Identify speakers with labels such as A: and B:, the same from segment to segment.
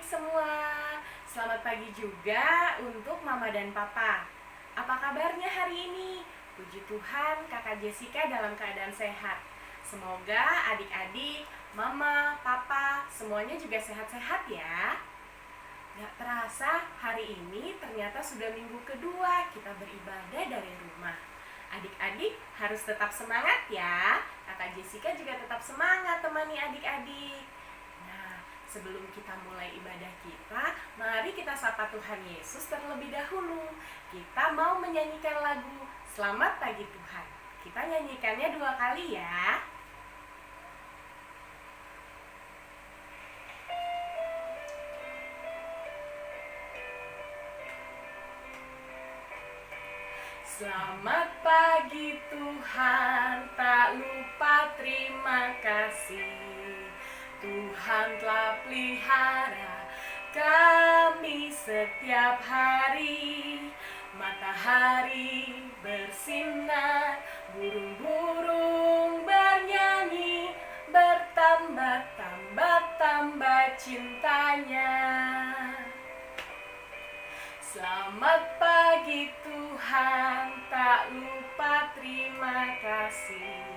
A: semua. Selamat pagi juga untuk Mama dan Papa. Apa kabarnya hari ini? Puji Tuhan, Kakak Jessica dalam keadaan sehat. Semoga adik-adik, Mama, Papa, semuanya juga sehat-sehat ya. Gak terasa hari ini ternyata sudah minggu kedua kita beribadah dari rumah. Adik-adik harus tetap semangat ya. Kakak Jessica juga tetap semangat temani adik-adik. Nah, sebelum kita mulai ibadah kita, mari kita sapa Tuhan Yesus terlebih dahulu. Kita mau menyanyikan lagu Selamat Pagi Tuhan. Kita nyanyikannya 2 kali ya. Selamat pagi Tuhan, tak lupa terima kasih. Tuhan telah pelihara kami setiap hari. Matahari bersinar, burung-burung bernyanyi, bertambah-tambah cintanya. Selamat pagi Tuhan, tak lupa terima kasih.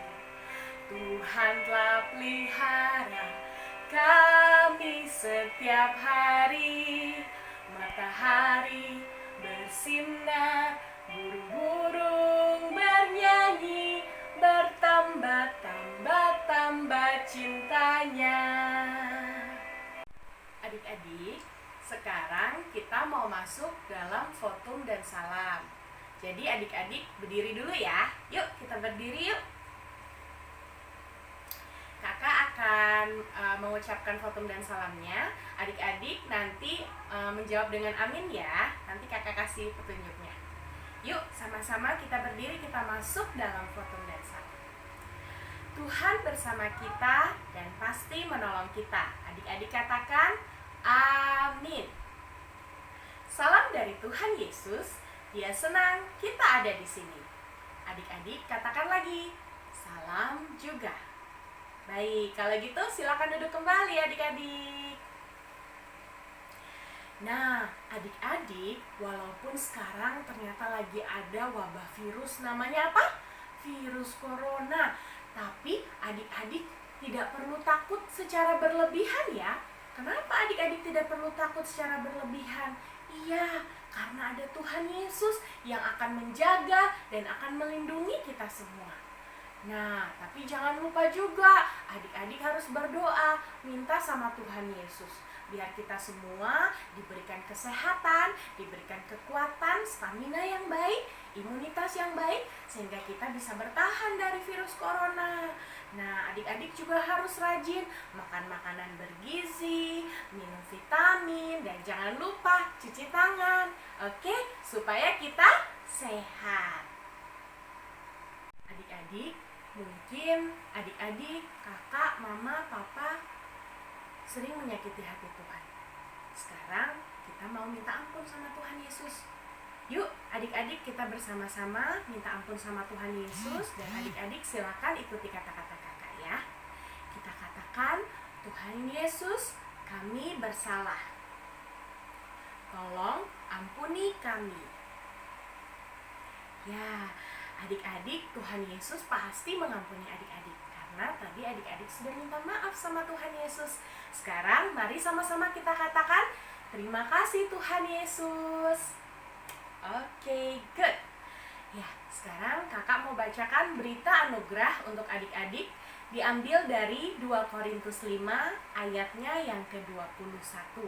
A: Tuhan telah pelihara kami setiap hari. Matahari bersinar, burung-burung bernyanyi, bertambah-tambah cintanya. Adik-adik, sekarang kita mau masuk dalam Fotum dan Salam. Jadi adik-adik berdiri dulu ya. Yuk kita berdiri yuk. Kakak akan mengucapkan Fotum dan Salamnya. Adik-adik nanti menjawab dengan amin ya. Nanti kakak kasih petunjuknya. Yuk sama-sama kita berdiri, kita masuk dalam Fotum dan Salam. Tuhan bersama kita dan pasti menolong kita. Adik-adik katakan amin. Salam dari Tuhan Yesus. Dia senang kita ada di sini. Adik-adik katakan lagi, salam juga. Baik, kalau gitu silakan duduk kembali adik-adik. Nah, adik-adik, walaupun sekarang ternyata lagi ada wabah virus namanya apa? Virus corona. Tapi adik-adik tidak perlu takut secara berlebihan ya. Kenapa adik-adik tidak perlu takut secara berlebihan? Iya, karena ada Tuhan Yesus yang akan menjaga dan akan melindungi kita semua. Nah, tapi jangan lupa juga, adik-adik harus berdoa, minta sama Tuhan Yesus. Biar kita semua diberikan kesehatan, diberikan kekuatan, stamina yang baik, imunitas yang baik, sehingga kita bisa bertahan dari virus corona. Nah, adik-adik juga harus rajin makan makanan bergizi, minum vitamin, dan jangan lupa cuci tangan. Oke, supaya kita sehat. Adik-adik, mungkin adik-adik, kakak, mama, papa sering menyakiti hati Tuhan. Sekarang kita mau minta ampun sama Tuhan Yesus. Yuk adik-adik kita bersama-sama minta ampun sama Tuhan Yesus. Dan adik-adik silakan ikuti kata-kata kakak ya. Kita katakan, Tuhan Yesus, kami bersalah. Tolong ampuni kami. Ya, adik-adik, Tuhan Yesus pasti mengampuni adik-adik. Karena tadi adik-adik sudah minta maaf sama Tuhan Yesus. Sekarang mari sama-sama kita katakan, terima kasih Tuhan Yesus. Oke, good. Ya, sekarang kakak mau bacakan berita anugerah untuk adik-adik. Diambil dari 2 Korintus 5 ayatnya yang ke-21.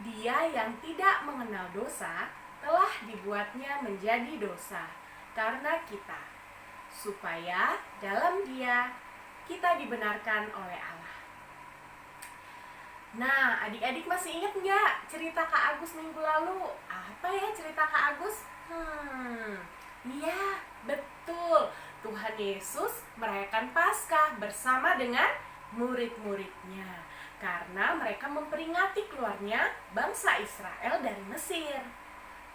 A: Dia yang tidak mengenal dosa telah dibuatnya menjadi dosa karena kita, supaya dalam Dia kita dibenarkan oleh Allah. Nah, adik-adik masih ingat nggak cerita Kak Agus minggu lalu? Apa ya cerita Kak Agus? Iya, betul. Tuhan Yesus merayakan Paskah bersama dengan murid-muridnya. Karena mereka memperingati keluarnya bangsa Israel dari Mesir.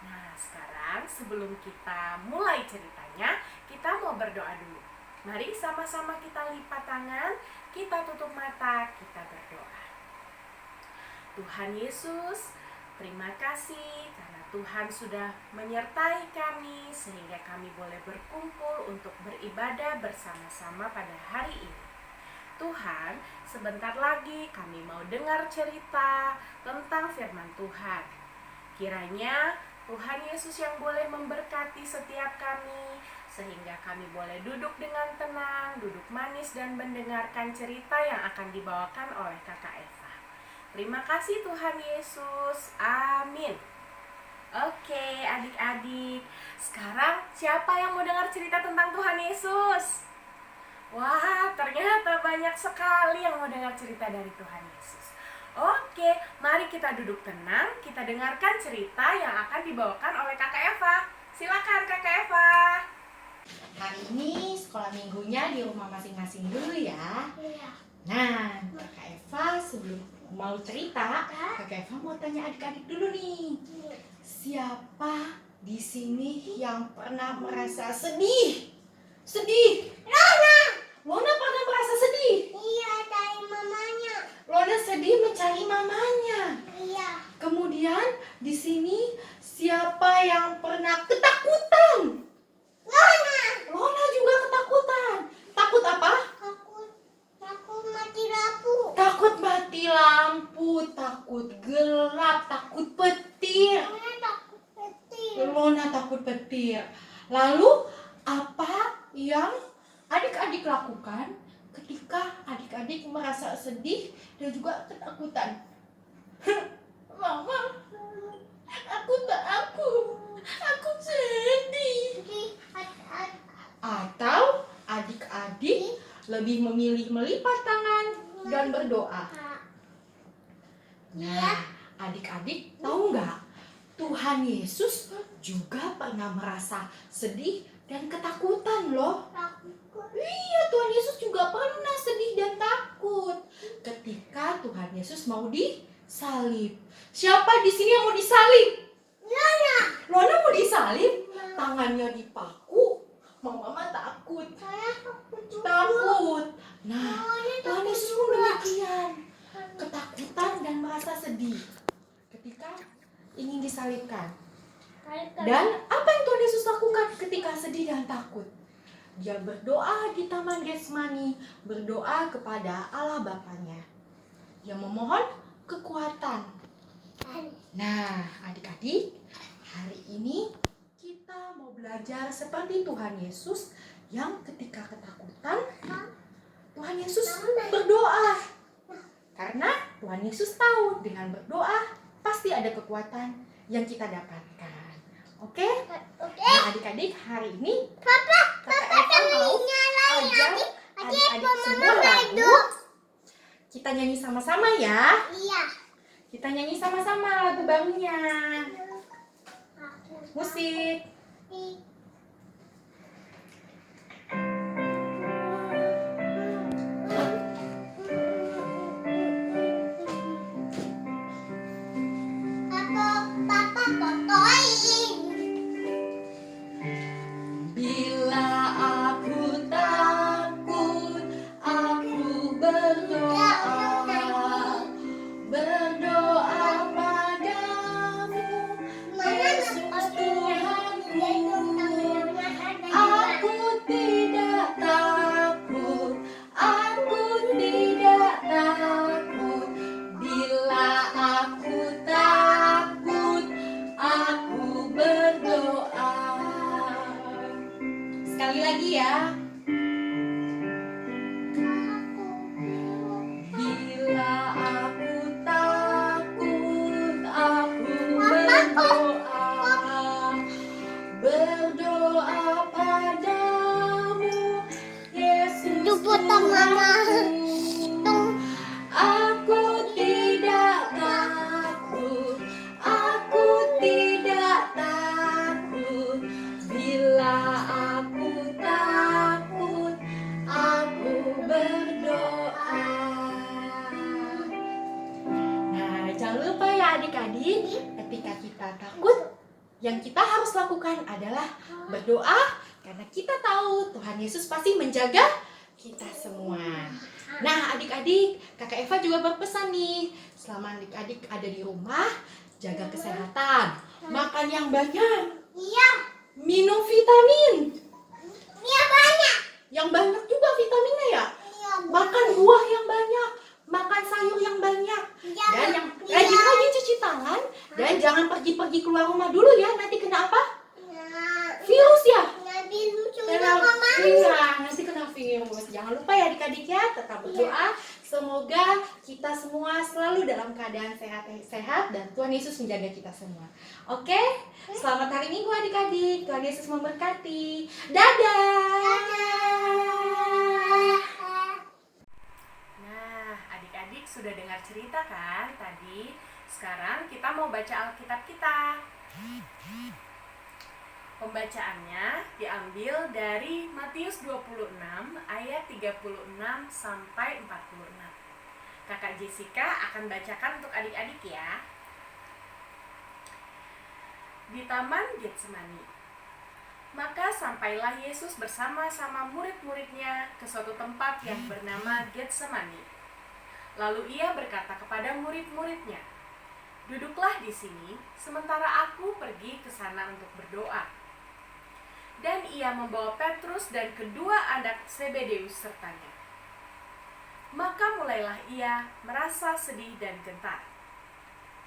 A: Nah, sekarang sebelum kita mulai ceritanya, kita mau berdoa dulu. Mari sama-sama kita lipat tangan, kita tutup mata, kita berdoa. Tuhan Yesus, terima kasih karena Tuhan sudah menyertai kami sehingga kami boleh berkumpul untuk beribadah bersama-sama pada hari ini. Tuhan, sebentar lagi kami mau dengar cerita tentang firman Tuhan. Kiranya Tuhan Yesus yang boleh memberkati setiap kami sehingga kami boleh duduk dengan tenang, duduk manis dan mendengarkan cerita yang akan dibawakan oleh Kakak Eva. Terima kasih Tuhan Yesus. Amin. Oke, adik-adik. Sekarang siapa yang mau dengar cerita tentang Tuhan Yesus? Wah, ternyata banyak sekali yang mau dengar cerita dari Tuhan Yesus. Oke, mari kita duduk tenang, kita dengarkan cerita yang akan dibawakan oleh Kakak Eva. Silakan Kakak Eva.
B: Hari ini sekolah minggunya di rumah masing-masing dulu ya.
C: Iya.
B: Nah, Kakak Eva sebelum mau cerita, Kakak Eva mau tanya adik-adik dulu nih. Siapa di sini yang pernah merasa sedih? Sedih? Lona pernah merasa sedih?
C: Iya, dari mamanya.
B: Lona sedih mencari mamanya.
C: Iya.
B: Kemudian di sini siapa yang pernah ketakutan? Lona juga ketakutan. Takut apa?
C: Takut mati lampu.
B: Takut mati lampu, takut gelap, takut petir.
C: Lona takut petir.
B: Lona takut petir. Lalu apa yang adik-adik lakukan ketika adik-adik merasa sedih dan juga ketakutan? Mama, aku sedih. Atau adik-adik lebih memilih melipat tangan dan berdoa. Nah, adik-adik tahu nggak? Tuhan Yesus juga pernah merasa sedih dan ketakutan loh. Iya, Tuhan Yesus juga pernah sedih dan takut ketika Tuhan Yesus mau disalib. Siapa di sini yang mau disalib? Lona mau disalib? Tangannya dipaku. Mama takut.
C: Saya takut juga.
B: Takut. Nah,
C: Lona
B: Tuhan
C: takut
B: Yesus pun
C: juga.
B: demikian. Ketakutan dan merasa sedih ketika ingin disalibkan. Dan apa yang Tuhan Yesus lakukan ketika sedih dan takut? Dia berdoa di Taman Getsemani, berdoa kepada Allah Bapanya. Dia memohon kekuatan. Nah, adik-adik, hari ini kita mau belajar seperti Tuhan Yesus yang ketika ketakutan, Tuhan Yesus berdoa. Karena Tuhan Yesus tahu dengan berdoa pasti ada kekuatan yang kita dapatkan. Oke? Nah, adik-adik, hari ini Kakak Eva mau ajak adik-adik semua lagu. Kita nyanyi sama-sama ya.
C: Iya.
B: Kita nyanyi sama-sama lagu barunya. Musik.
C: Papa fotoin.
B: Bila aku takut, aku berdoa padamu, Yesus Tuhanku. Aku tidak takut, bila aku takut, aku berdoa. Sekali lagi ya. Bila aku takut, aku berdoa padamu, Yesus Tuhanku. Aku tidak takut, bila aku takut, aku berdoa. Nah, jangan lupa ya adik-adik, ketika kita takut, yang kita harus lakukan adalah berdoa, karena kita tahu Tuhan Yesus pasti menjaga kita semua. Nah, adik-adik, Kakak Eva juga berpesan nih, selama adik-adik ada di rumah, jaga kesehatan, makan yang banyak,
C: Iya.
B: minum vitamin,
C: Iya banyak.
B: yang banyak juga vitaminnya ya.
C: Iya.
B: Makan buah yang banyak, makan sayur yang banyak, dan yang rajin-rajin cuci tangan, dan jangan pergi-pergi keluar rumah dulu ya, nanti kena apa? Virus ya?
C: Nanti lucu
B: Kena
C: mama.
B: iya, nanti kena virus. Jangan lupa ya adik-adik ya, tetap berdoa. Semoga kita semua selalu dalam keadaan sehat dan Tuhan Yesus menjaga kita semua. Oke, selamat hari Minggu adik-adik. Tuhan Yesus memberkati. Dadah.
A: Nah, adik-adik sudah dengar cerita kan tadi? Sekarang kita mau baca Alkitab kita. Pembacaannya diambil dari Matius 26 ayat 36 sampai 46. Kakak Jessica akan bacakan untuk adik-adik ya. Di Taman Getsemani. Maka sampailah Yesus bersama-sama murid-muridnya ke suatu tempat yang bernama Getsemani. Lalu ia berkata kepada murid-muridnya, "Duduklah di sini, sementara aku pergi ke sana untuk berdoa." Dan ia membawa Petrus dan kedua anak Zebedeus sertanya. Maka mulailah ia merasa sedih dan gentar.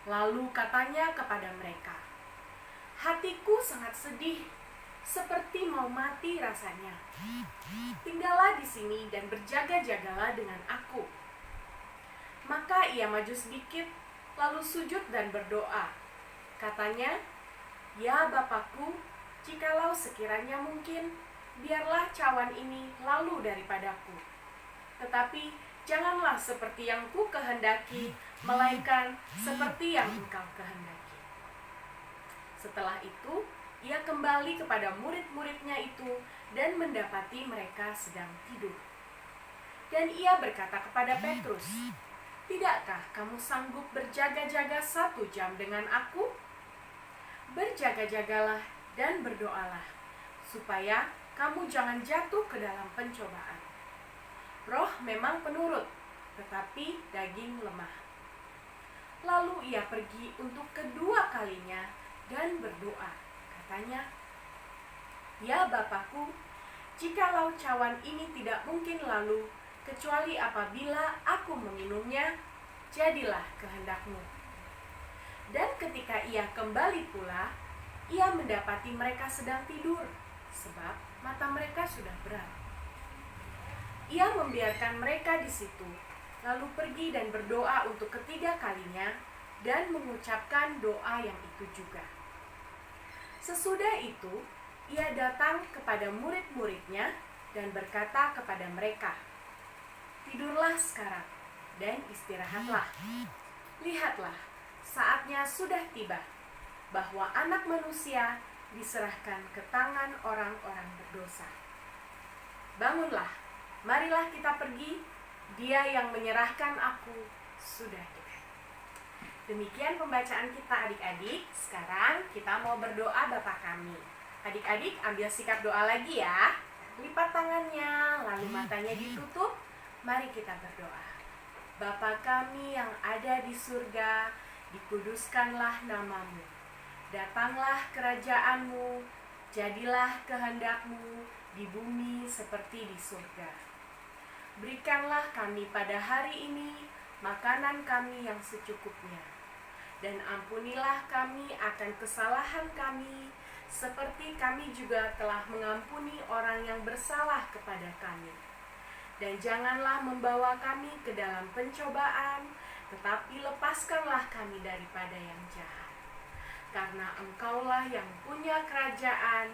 A: Lalu katanya kepada mereka, "Hatiku sangat sedih, seperti mau mati rasanya. Tinggallah di sini dan berjaga-jagalah dengan aku." Maka ia maju sedikit, lalu sujud dan berdoa. Katanya, "Ya Bapakku, jikalau sekiranya mungkin, biarlah cawan ini lalu daripadaku. Tetapi janganlah seperti yang ku kehendaki, melainkan seperti yang Engkau kehendaki." Setelah itu, ia kembali kepada murid-muridnya itu dan mendapati mereka sedang tidur. Dan ia berkata kepada Petrus, "Tidakkah kamu sanggup berjaga-jaga 1 jam dengan aku? Berjaga-jagalah dan berdoalah, supaya kamu jangan jatuh ke dalam pencobaan. Roh memang penurut, tetapi daging lemah." Lalu ia pergi untuk kedua kalinya dan berdoa. Katanya, "Ya Bapakku, jikalau cawan ini tidak mungkin lalu, kecuali apabila aku meminumnya, jadilah kehendak-Mu." Dan ketika ia kembali pula, ia mendapati mereka sedang tidur, sebab mata mereka sudah berat. Ia membiarkan mereka di situ, lalu pergi dan berdoa untuk ketiga kalinya, dan mengucapkan doa yang itu juga. Sesudah itu, ia datang kepada murid-muridnya dan berkata kepada mereka, "Tidurlah sekarang dan istirahatlah. Lihatlah, saatnya sudah tiba, bahwa Anak Manusia diserahkan ke tangan orang-orang berdosa. Bangunlah, marilah kita pergi, Dia yang menyerahkan aku sudah dekat." Demikian pembacaan kita adik-adik. Sekarang kita mau berdoa Bapa kami. Adik-adik ambil sikap doa lagi ya. Lipat tangannya, lalu matanya ditutup. Mari kita berdoa. Bapa kami yang ada di surga, dikuduskanlah nama-Mu. Datanglah kerajaan-Mu, jadilah kehendak-Mu di bumi seperti di surga. Berikanlah kami pada hari ini makanan kami yang secukupnya. Dan ampunilah kami akan kesalahan kami, seperti kami juga telah mengampuni orang yang bersalah kepada kami. Dan janganlah membawa kami ke dalam pencobaan, tetapi lepaskanlah kami daripada yang jahat. Karena Engkaulah yang punya kerajaan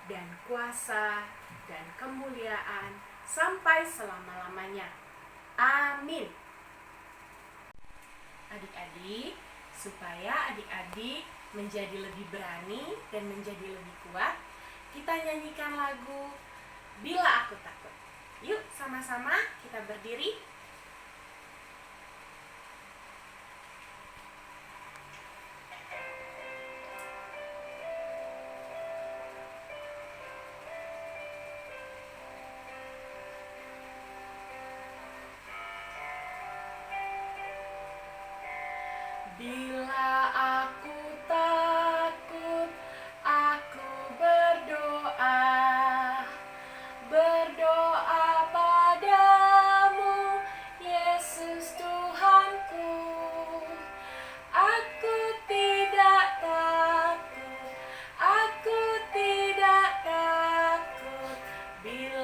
A: dan kuasa dan kemuliaan sampai selama-lamanya. Amin. Adik-adik, supaya adik-adik menjadi lebih berani dan menjadi lebih kuat, kita nyanyikan lagu Bila Aku Takut. Yuk sama-sama kita berdiri.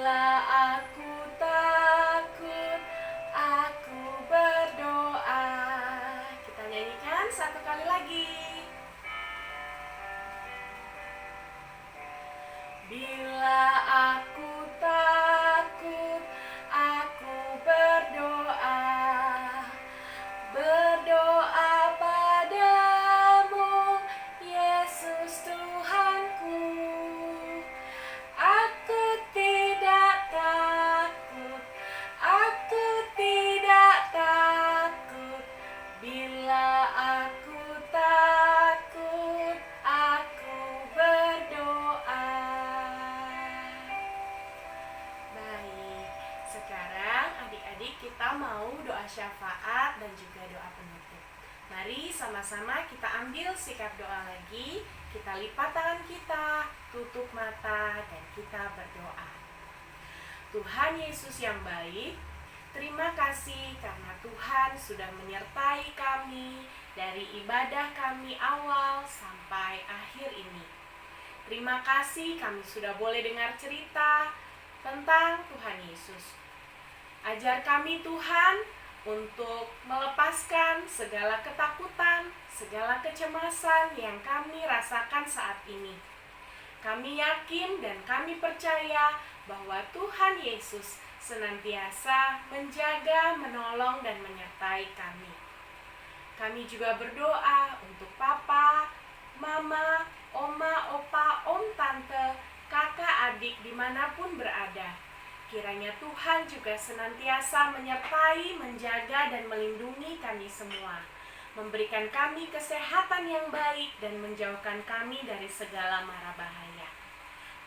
A: Bila aku takut, aku berdoa. Kita nyanyikan satu kali lagi. Bila aku takut, aku berdoa. Berdoa padamu, Yesus Tuhanku. Aku tidak takut, aku tidak takut. Bila aku takut, aku berdoa. Baik, sekarang adik-adik kita mau doa syafaat dan juga doa penutup. Mari sama-sama kita ambil sikap doa lagi. Kita lipat tangan kita, tutup mata, dan kita berdoa. Tuhan Yesus yang baik, terima kasih karena Tuhan sudah menyertai kami dari ibadah kami awal sampai akhir ini. Terima kasih kami sudah boleh dengar cerita tentang Tuhan Yesus. Ajar kami Tuhan untuk melepaskan segala ketakutan, segala kecemasan yang kami rasakan saat ini. Kami yakin dan kami percaya bahwa Tuhan Yesus senantiasa menjaga, menolong, dan menyertai kami. Kami juga berdoa untuk papa, mama, oma, opa, om, tante, kakak, adik dimanapun berada. Kiranya Tuhan juga senantiasa menyertai, menjaga, dan melindungi kami semua, memberikan kami kesehatan yang baik dan menjauhkan kami dari segala mara bahaya.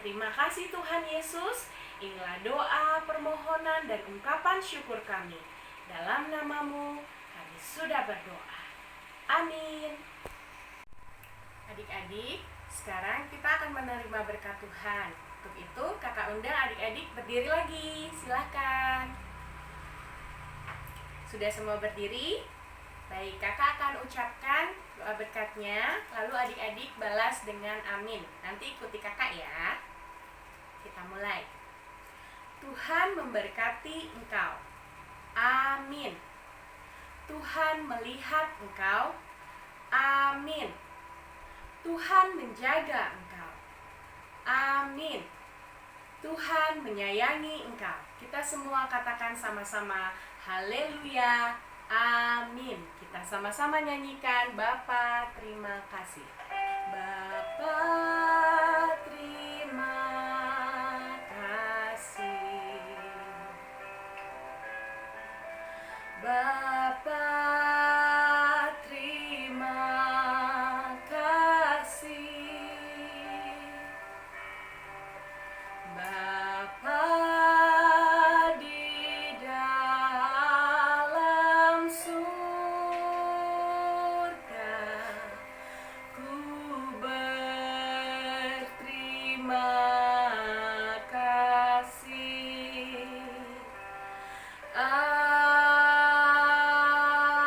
A: Terima kasih Tuhan Yesus. Inilah doa, permohonan, dan ungkapan syukur kami. Dalam nama-Mu kami sudah berdoa. Amin. Adik-adik, sekarang kita akan menerima berkat Tuhan. Untuk itu, kakak undang adik-adik berdiri lagi. Silahkan. Sudah semua berdiri? Baik, kakak akan ucapkan doa berkatnya, lalu adik-adik balas dengan amin. Nanti ikuti kakak ya. Kita mulai. Tuhan memberkati engkau. Amin. Tuhan melihat engkau. Amin. Tuhan menjaga engkau. Amin. Tuhan menyayangi engkau. Kita semua katakan sama-sama, haleluya, amin. Kita sama-sama nyanyikan, Bapa terima kasih. Bapa terima kasih. Bapa terima kasih. Bapa di dalam surga, ku berterima kasih.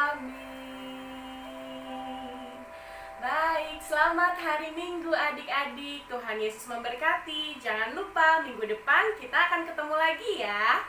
A: Amin. Baik, selamat hari Minggu adik-adik. Tuhan Yesus memberkati. Jangan lupa minggu depan kita akan ketemu lagi ya.